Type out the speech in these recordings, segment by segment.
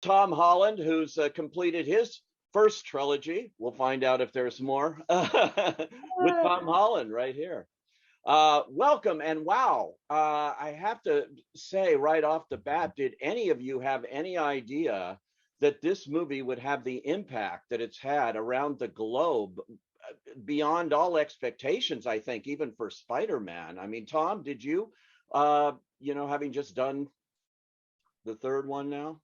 Tom Holland, who's completed his first trilogy. We'll find out if there's more with Tom Holland right here. Welcome and wow. I have to say right off the bat, did any of you have any idea that this movie would have the impact that it's had around the globe beyond all expectations, I think, even for Spider-Man? I mean, Tom, did you, having just done the third one now?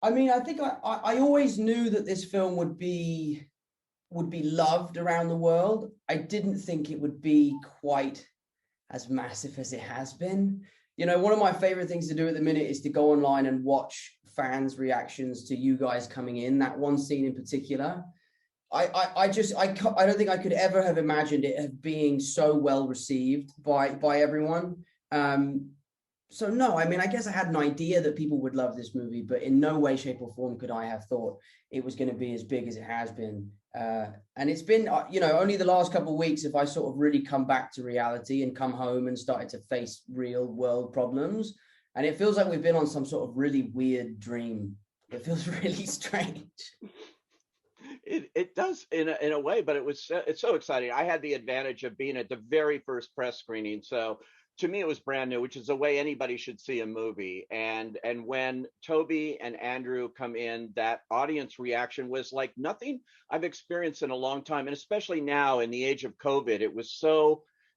I mean, I think I always knew that this film would be loved around the world. I didn't think it would be quite as massive as it has been. You know, one of my favorite things to do at the minute is to go online and watch fans' reactions to you guys coming in. That one scene in particular, I don't think I could ever have imagined it being so well received by everyone. So no, I mean, I guess I had an idea that people would love this movie, but in no way, shape, or form could I have thought it was going to be as big as it has been. And it's been, only the last couple of weeks if I sort of really come back to reality and come home and started to face real world problems. And it feels like we've been on some sort of really weird dream. It feels really strange. It does in a way, but it's so exciting. I had the advantage of being at the very first press screening, so to me it was brand new, which is the way anybody should see a movie. And when Toby and Andrew come in, that audience reaction was like nothing I've experienced in a long time, and especially now in the age of COVID,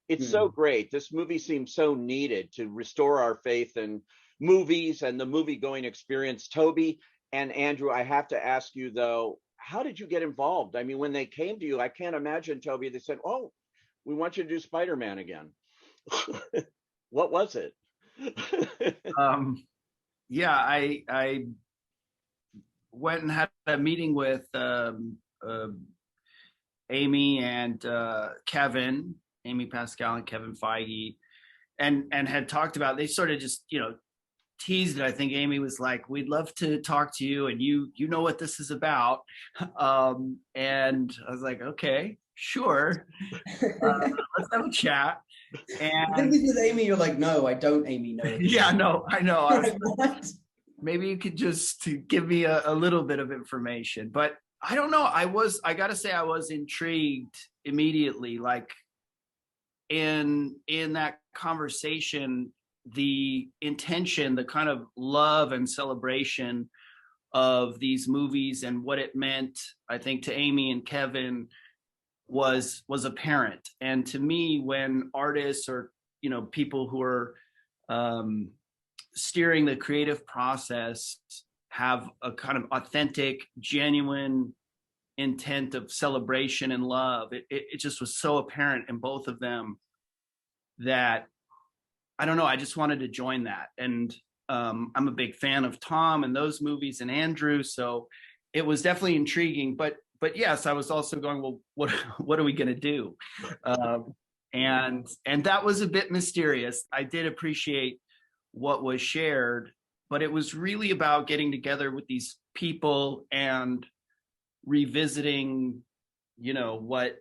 it's so great. This movie seems so needed to restore our faith in movies and the movie going experience. Toby and Andrew, I have to ask you though, how did you get involved? I mean, when they came to you, I can't imagine, Toby, they said, "Oh, we want you to do Spider-Man again." What was it? Um, yeah, I went and had a meeting with Amy and Kevin, Amy Pascal and Kevin Feige, and had talked about. They sort of just teased it. I think Amy was like, "We'd love to talk to you, and you know what this is about." And I was like, "Okay, sure, let's have a chat." I think And with Amy, you're like, no, I don't, Amy, no. yeah, no, I know. I was Like, what? maybe you could just give me a little bit of information, but I don't know. I gotta say, I was intrigued immediately. Like in that conversation, the intention, the kind of love and celebration of these movies and what it meant, I think, to Amy and Kevin was apparent. And to me, when artists or people who are steering the creative process have a kind of authentic, genuine intent of celebration and love, it just was so apparent in both of them that I don't know, I just wanted to join that. And I'm a big fan of Tom and those movies and Andrew, so it was definitely intriguing. But yes, I was also going, well, what are we going to do? And that was a bit mysterious. I did appreciate what was shared, but it was really about getting together with these people and revisiting, what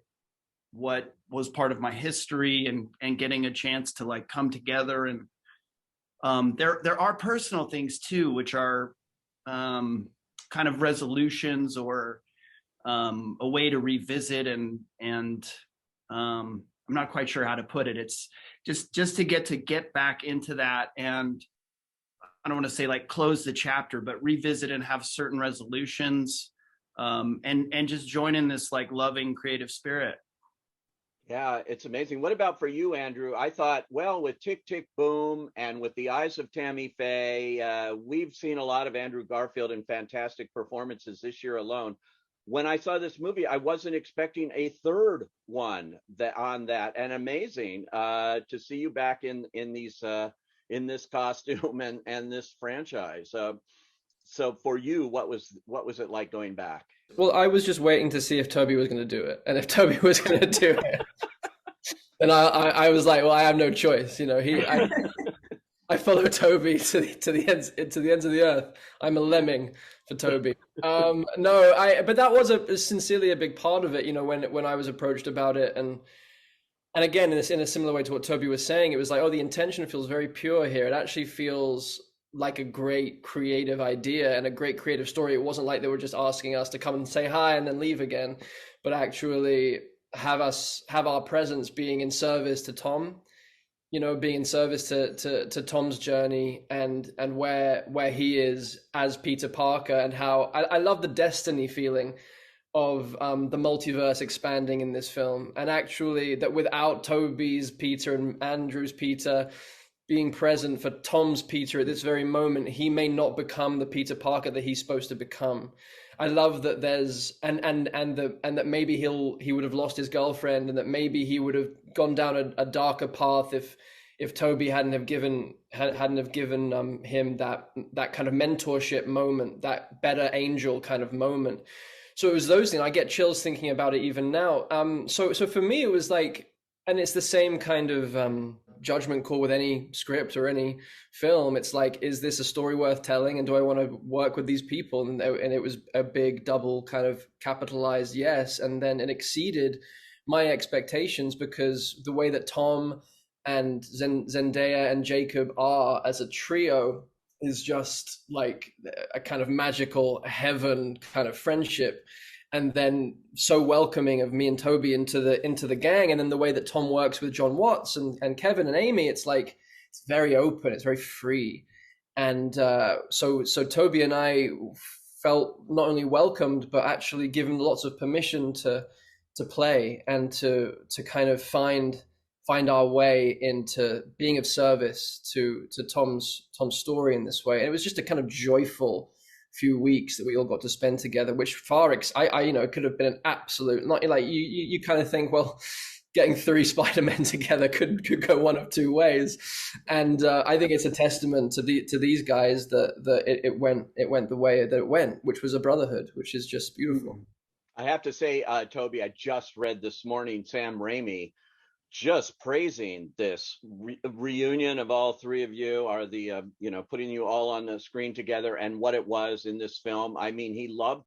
was part of my history, and getting a chance to like come together. And there are personal things too, which are kind of resolutions or a way to revisit, and I'm not quite sure how to put it. It's just to get back into that, and I don't want to say like close the chapter, but revisit and have certain resolutions, and just join in this like loving creative spirit. Yeah, it's amazing. What about for you, Andrew? I thought, well, with Tick Tick Boom and with the eyes of Tammy Faye, we've seen a lot of Andrew Garfield in fantastic performances this year alone. When I saw this movie, I wasn't expecting a third one on that, and amazing to see you back in this costume and this franchise. So for you, what was it like going back? Well, I was just waiting to see if Toby was going to do it, and if Toby was going to do it, then I was like, well, I have no choice. I follow Toby to the ends of the earth. I'm a lemming for Toby. No, but that was sincerely a big part of it. When I was approached about it, and again in a similar way to what Toby was saying, it was like, oh, the intention feels very pure here. It actually feels like a great creative idea and a great creative story. It wasn't like they were just asking us to come and say hi and then leave again, but actually have our presence being in service to Tom, being in service to Tom's journey and where he is as Peter Parker, and how I love the destiny feeling of the multiverse expanding in this film, and actually that without Toby's Peter and Andrew's Peter being present for Tom's Peter at this very moment, he may not become the Peter Parker that he's supposed to become. I love that there's and that maybe he would have lost his girlfriend, and that maybe he would have gone down a darker path if Toby hadn't have given him that kind of mentorship moment, that better angel kind of moment. So it was those things. I get chills thinking about it even now. So for me, it was like, and it's the same kind of judgment call with any script or any film. It's like, is this a story worth telling, and do I want to work with these people? And it was a big double kind of capitalized yes, and then it exceeded my expectations, because the way that Tom and Zendaya and Jacob are as a trio is just like a kind of magical heaven kind of friendship, and then so welcoming of me and Toby into the gang. And then the way that Tom works with John Watts and Kevin and Amy, it's like it's very open, it's very free. And so Toby and I felt not only welcomed, but actually given lots of permission to play and to kind of find our way into being of service to Tom's story in this way. And it was just a kind of joyful few weeks that we all got to spend together, which it could have been an absolute, not like you kind of think, well, getting 3 Spider-Men together could go one of 2 ways. And I think it's a testament to these guys that it went the way that it went, which was a brotherhood, which is just beautiful. I have to say, Toby, I just read this morning Sam Raimi just praising this reunion of all 3 of you, are the putting you all on the screen together, and what it was in this film. I mean, he loved